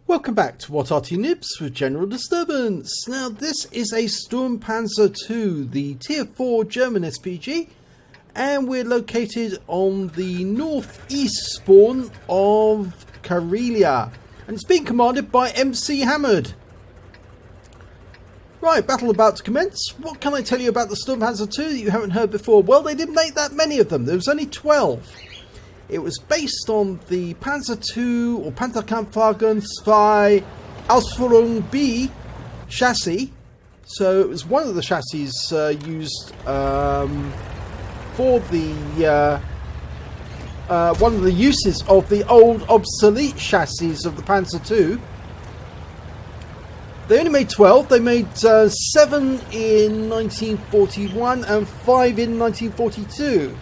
Welcome back to What Arty Noobs with General Disturbance. Now this is a Sturmpanzer II, the Tier 4 German SPG, and we're located on the northeast spawn of Karelia, and it's being commanded by MCHammereD. Right, battle about to commence. What can I tell you about the Sturmpanzer II that you haven't heard before? Well, they didn't make that many of them. There was only 12. It was based on the Panzer II or Panzerkampfwagen II Ausführung B chassis. So it was one of the chassis used for the one of the uses of the old obsolete chassis of the Panzer II. They only made 12. They made 7 in 1941 and 5 in 1942.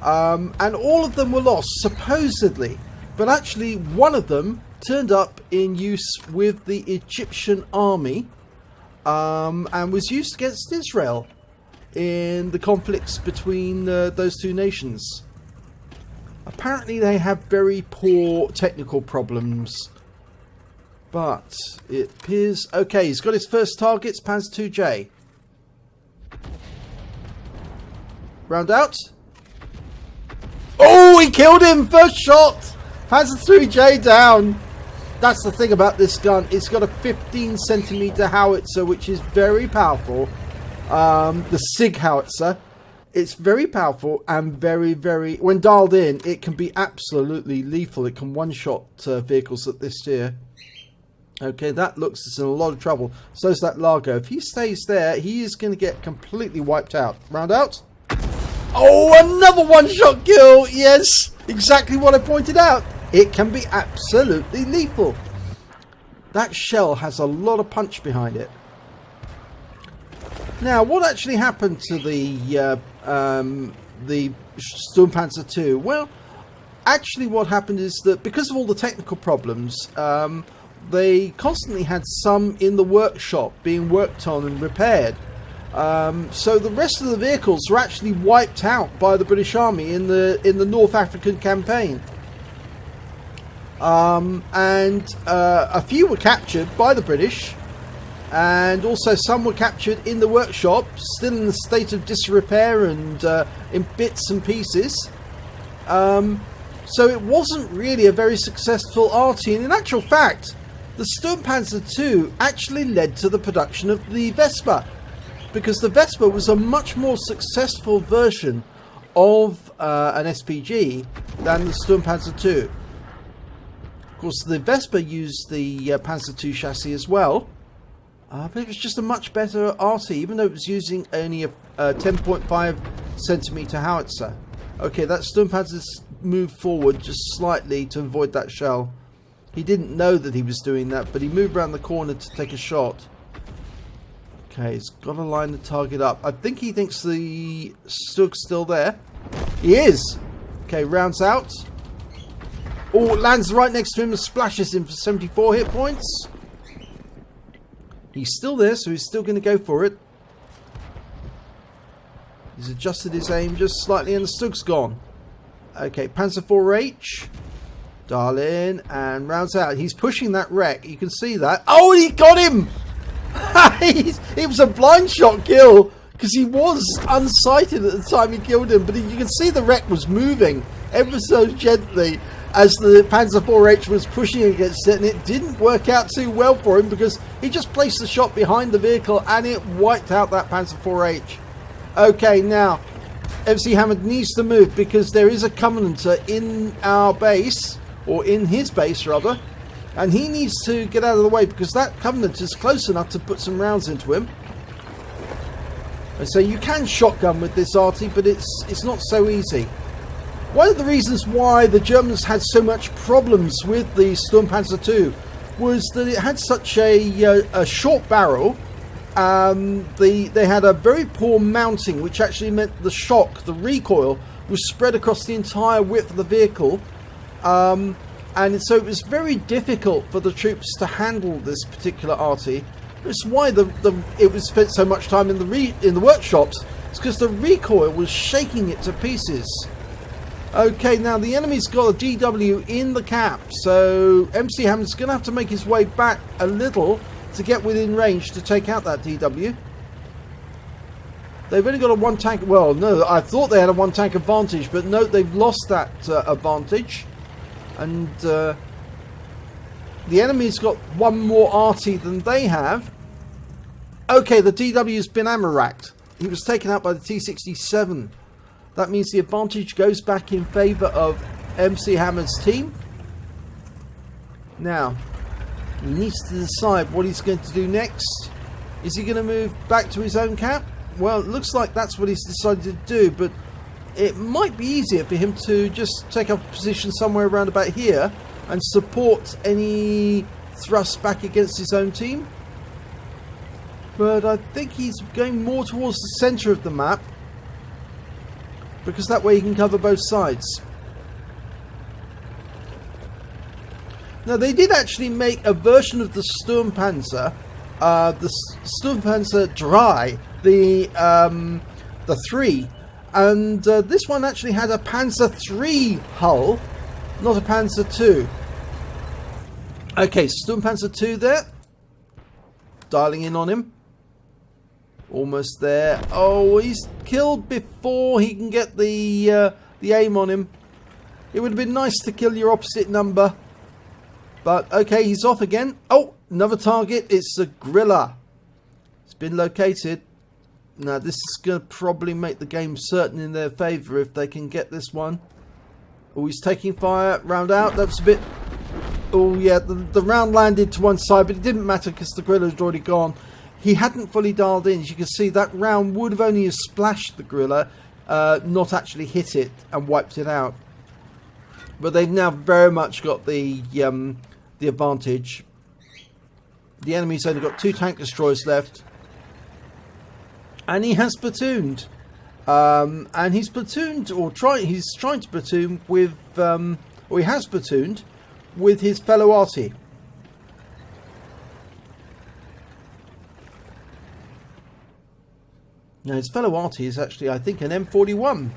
And all of them were lost, supposedly. But actually, one of them turned up in use with the Egyptian army and was used against Israel in the conflicts between those two nations. Apparently, they have very poor technical problems. But it appears... Okay, he's got his first targets, Panzer IIJ. Round out. Oh, he killed him! First shot! Panzer IIJ down. That's the thing about this gun. It's got a 15cm howitzer, which is very powerful. The SIG howitzer. It's very powerful and very, very... When dialed in, it can be absolutely lethal. It can one-shot vehicles at this tier. Okay, that looks as in a lot of trouble. So's that Largo. If he stays there, he is going to get completely wiped out. Round out. Oh, another one-shot kill! Yes, exactly what I pointed out. It can be absolutely lethal. That shell has a lot of punch behind it. Now, what actually happened to the Sturmpanzer II? Well, actually what happened is that because of all the technical problems, they constantly had some in the workshop being worked on and repaired. So the rest of the vehicles were actually wiped out by the British Army in the North African campaign, and a few were captured by the British, and also some were captured in the workshop, still in the state of disrepair and in bits and pieces. So it wasn't really a very successful Arty, and in actual fact, the Sturmpanzer II actually led to the production of the Vespa. Because the Vespa was a much more successful version of an SPG than the Sturmpanzer II. Of course, the Vespa used the Panzer II chassis as well, but it was just a much better Arty, even though it was using only a 10.5cm howitzer. Okay, that Sturmpanzer's moved forward just slightly to avoid that shell. He didn't know that he was doing that, but he moved around the corner to take a shot. Okay, he's got to line the target up. I think he thinks the Stug's still there. He is. Okay, rounds out. Oh, it lands right next to him and splashes him for 74 hit points. He's still there, so he's still going to go for it. He's adjusted his aim just slightly and the Stug's gone. Okay, Panzer IV-H. Dial in and rounds out. He's pushing that wreck. You can see that. Oh, he got him! It was a blind shot kill because he was unsighted at the time he killed him, but you can see the wreck was moving ever so gently as the Panzer IV-H was pushing against it, and it didn't work out too well for him because he just placed the shot behind the vehicle and it wiped out that Panzer IV-H. Okay, now MCHammereD needs to move because there is a Covenanter in our base, or in his base rather, and he needs to get out of the way because that Covenant is close enough to put some rounds into him. And so you can shotgun with this Arty, but it's not so easy. One of the reasons why the Germans had so much problems with the Sturmpanzer II was that it had such a short barrel. They had a very poor mounting, which actually meant the shock, the recoil, was spread across the entire width of the vehicle. And so it was very difficult for the troops to handle this particular Arty. That's why it was spent so much time in the workshops. It's because the recoil was shaking it to pieces. Okay, now the enemy's got a GW in the cap, so MCHammereD's going to have to make his way back a little to get within range to take out that DW. They've only got a one tank, well no, I thought they had a one tank advantage, but no, they've lost that advantage. And the enemy's got one more Arty than they have. Okay, the DW's been ammo racked. He was taken out by the T67. That means the advantage goes back in favour of MCHammereD's team. Now, he needs to decide what he's going to do next. Is he going to move back to his own cap? Well, it looks like that's what he's decided to do, but it might be easier for him to just take up a position somewhere around about here and support any thrust back against his own team. But I think he's going more towards the centre of the map, because that way he can cover both sides. Now they did actually make a version of the Sturmpanzer, the Sturmpanzer Dry, the 3, and this one actually had a Panzer III hull, not a Panzer II. Okay, Sturmpanzer II there, dialing in on him. Almost there. Oh, he's killed before he can get the aim on him. It would have been nice to kill your opposite number. But, okay, he's off again. Oh, another target. It's a Gorilla. It's been located. Now, this is going to probably make the game certain in their favour if they can get this one. Oh, he's taking fire. Round out. That was a bit... Oh, yeah, the round landed to one side, but it didn't matter because the Gorilla had already gone. He hadn't fully dialed in. As you can see, that round would have only splashed the Gorilla, not actually hit it and wiped it out. But they've now very much got the advantage. The enemy's only got 2 tank destroyers left, and he has platooned. And he's platooned, or he's trying to platoon with, or he has platooned with his fellow Arty. Now his fellow Arty is actually, I think, an M41,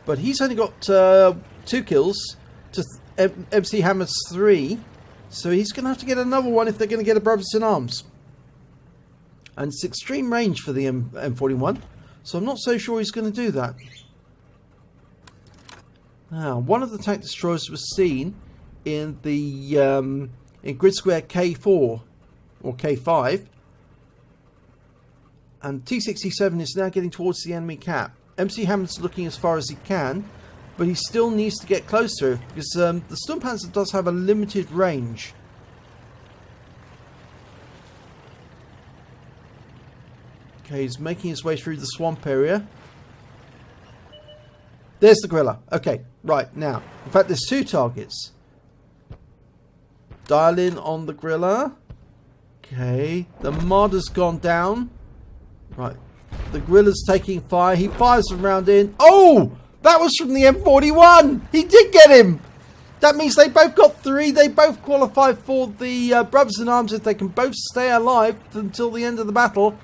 but he's only got 2 kills to MCHammereD's 3, so he's going to have to get another one if they're going to get a brothers in arms. And it's extreme range for the M41, so I'm not so sure he's going to do that. Now, one of the tank destroyers was seen in the in grid square K4 or K5. And T67 is now getting towards the enemy cap. MCHammereD's looking as far as he can, but he still needs to get closer because the Sturmpanzer does have a limited range. Okay, he's making his way through the swamp area. There's the Gorilla. Okay, right, now. In fact, there's 2 targets. Dial in on the Gorilla. Okay, the Marder's gone down. Right, the Gorilla's taking fire. He fires a round in. Oh, that was from the M41. He did get him. That means they both got 3. They both qualify for the brothers in arms if they can both stay alive until the end of the battle.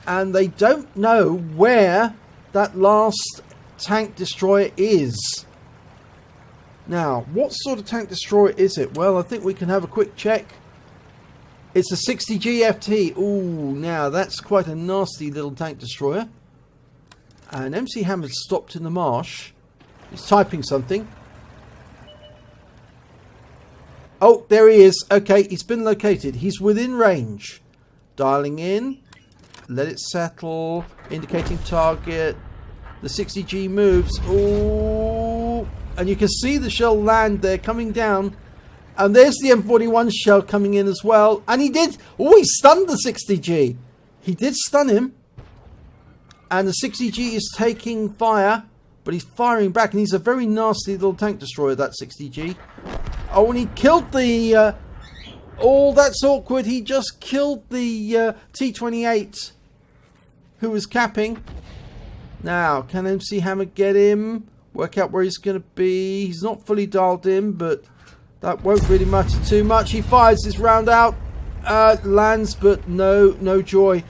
And they don't know where that last tank destroyer is. Now, what sort of tank destroyer is it? Well, I think we can have a quick check. It's a 60 GFT. Ooh, now that's quite a nasty little tank destroyer. And MCHammereD stopped in the marsh. He's typing something. Oh, there he is. Okay, he's been located. He's within range. Dialing in. Let it settle. Indicating target. The 60G moves. Ooh. And you can see the shell land there coming down. And there's the M41 shell coming in as well. And he did. Oh, he stunned the 60G. He did stun him. And the 60G is taking fire. But he's firing back. And he's a very nasty little tank destroyer, that 60G. Oh, and he killed the... oh, that's awkward. He just killed the T28. Who was capping. Now, can MCHammereD get him? Work out where he's going to be. He's not fully dialed in, but... that won't really matter too much. He fires his round out. Lands, but no joy.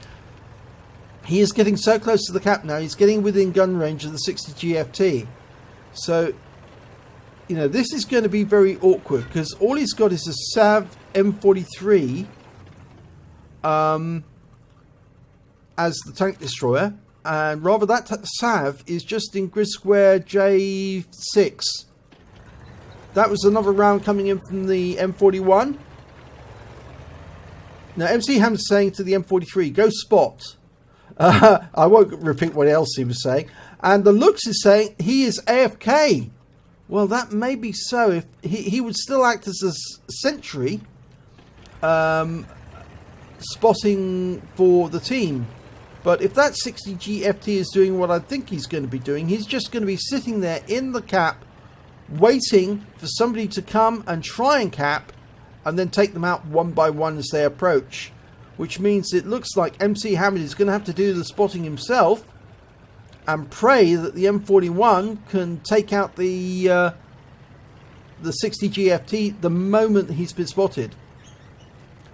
He is getting so close to the cap now. He's getting within gun range of the 60 GFT. So, you know, this is going to be very awkward because all he's got is a Sav M43 as the tank destroyer, and rather that Sav is just in grid square J6. That was another round coming in from the M41. Now MCHammereD's saying to the M43, go spot. I won't repeat what else he was saying. And the looks is saying he is AFK. Well, that may be so. If he would still act as a sentry, spotting for the team. But if that 60 GFT is doing what I think he's going to be doing, he's just going to be sitting there in the cap, waiting for somebody to come and try and cap, and then take them out one by one as they approach. Which means it looks like MCHammereD is going to have to do the spotting himself, and pray that the M41 can take out the 60 GFT the moment he's been spotted.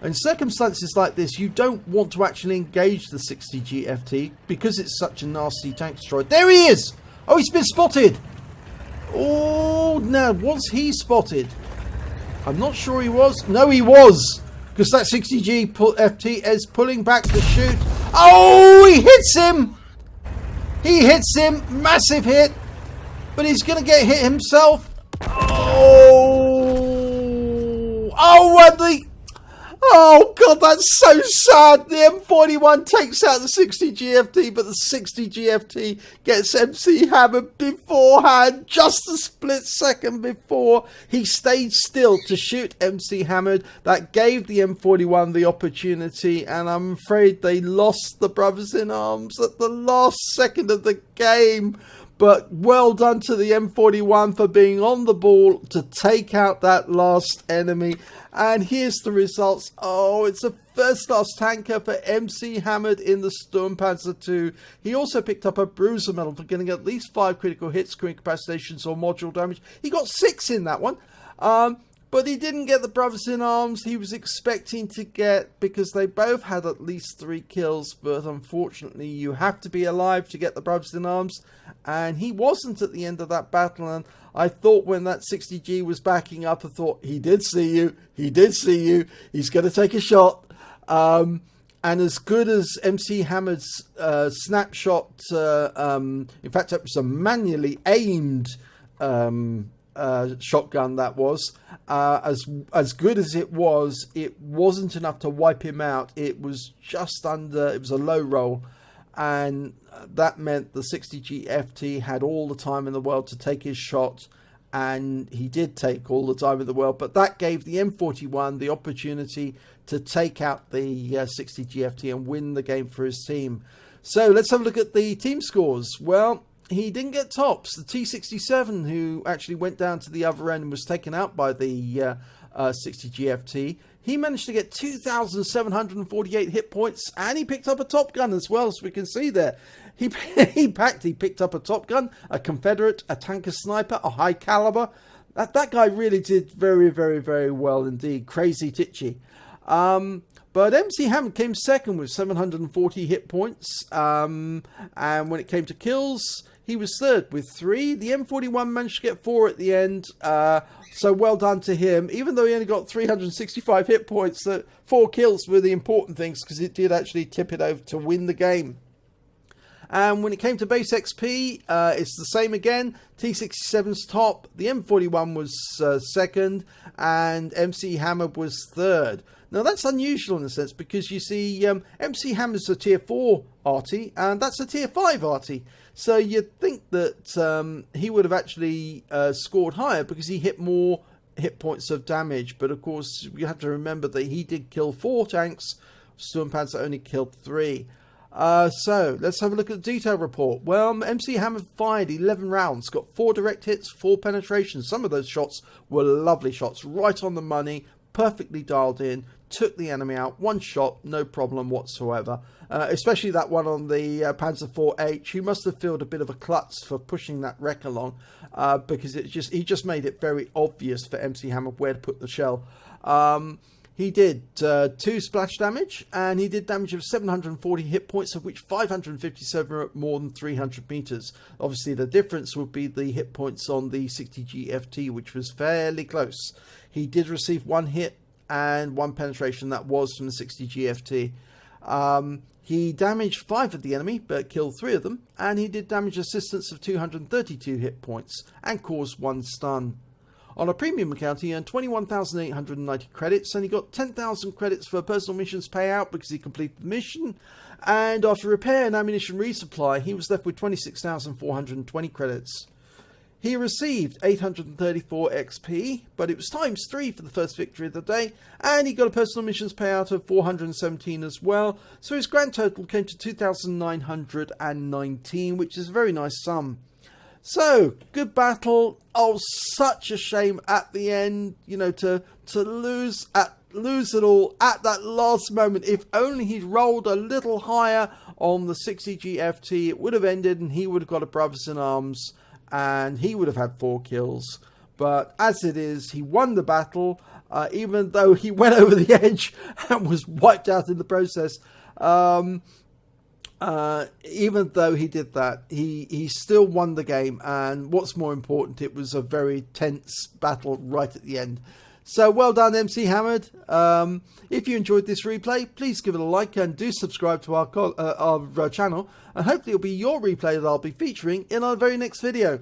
In circumstances like this, you don't want to actually engage the 60 GFT because it's such a nasty tank destroyer. There he is! Oh, he's been spotted! Oh, now, was he spotted? I'm not sure he was. No, he was! Because that 60 GFT is pulling back to shoot. Oh, he hits him! He hits him! Massive hit! But he's going to get hit himself. Oh! Oh, and the... Oh god, that's so sad. The M41 takes out the 60 GFT, but the 60 GFT gets MCHammereD beforehand, just a split second before he stayed still to shoot MCHammereD. That gave the M41 the opportunity, and I'm afraid they lost the brothers in arms at the last second of the game. But well done to the M41 for being on the ball to take out that last enemy. And here's the results. Oh, it's a first-class tanker for MCHammereD in the Sturmpanzer II. He also picked up a bruiser medal for getting at least 5 critical hits, screen incapacitations or module damage. He got 6 in that one. But he didn't get the brothers in arms he was expecting to get, because they both had at least 3 kills. But unfortunately, you have to be alive to get the brothers in arms. And he wasn't at the end of that battle. And I thought when that 60G was backing up, I thought, he did see you. He did see you. He's going to take a shot. And as good as MCHammereD's snapshot, in fact, it was a manually aimed shotgun that was, as good as it wasn't enough to wipe him out. It was just under, it was a low roll, and that meant the 60G FT had all the time in the world to take his shot, and he did take all the time in the world, but that gave the M41 the opportunity to take out the 60G FT and win the game for his team. So let's have a look at the team scores. Well, he didn't get tops. The T67, who actually went down to the other end and was taken out by the 60 GFT, he managed to get 2,748 hit points, and he picked up a Top Gun as well, as we can see there. He picked up a Top Gun, a Confederate, a tanker sniper, a high caliber. That guy really did very, very, very well indeed. Crazy Titchy. But MCHammereD came second with 740 hit points. And when it came to kills, he was third with 3. The M41 managed to get 4 at the end. So well done to him. Even though he only got 365 hit points, 4 kills were the important things, because it did actually tip it over to win the game. And when it came to base XP, it's the same again. T67's top. The M41 was second. And MCHammereD was third. Now, that's unusual in a sense, because you see, MCHammereD's a tier 4 Arty, and that's a tier 5 Arty. So you'd think that he would have actually scored higher, because he hit more hit points of damage. But of course, you have to remember that he did kill 4 tanks. Sturmpanzer only killed 3. So let's have a look at the detail report. Well, MCHammereD fired 11 rounds, got 4 direct hits, 4 penetrations. Some of those shots were lovely shots, right on the money, perfectly dialed in, took the enemy out, 1 shot, no problem whatsoever. Especially that one on the Panzer IV-H. He must have felt a bit of a klutz for pushing that wreck along, because he just made it very obvious for MCHammereD where to put the shell. He did 2 splash damage, and he did damage of 740 hit points, of which 557 are at more than 300 meters. Obviously, the difference would be the hit points on the 60G FT, which was fairly close. He did receive 1 hit and 1 penetration. That was from the 60G FT. He damaged 5 of the enemy, but killed 3 of them, and he did damage assistance of 232 hit points and caused 1 stun. On a premium account, he earned 21,890 credits, and he got 10,000 credits for personal missions payout because he completed the mission. And after repair and ammunition resupply, he was left with 26,420 credits. He received 834 XP, but it was times 3 for the first victory of the day, and he got a personal missions payout of 417 as well. So his grand total came to 2,919, which is a very nice sum. So, good battle. Oh, such a shame at the end, you know, to lose it all at that last moment. If only he'd rolled a little higher on the 60G FT, it would have ended and he would have got a brothers in arms and he would have had 4 kills. But as it is, he won the battle, even though he went over the edge and was wiped out in the process. Even though he did that, he still won the game, and what's more important, it was a very tense battle right at the end. So well done, MCHammereD. If you enjoyed this replay, please give it a like and do subscribe to our channel, and hopefully it'll be your replay that I'll be featuring in our very next video.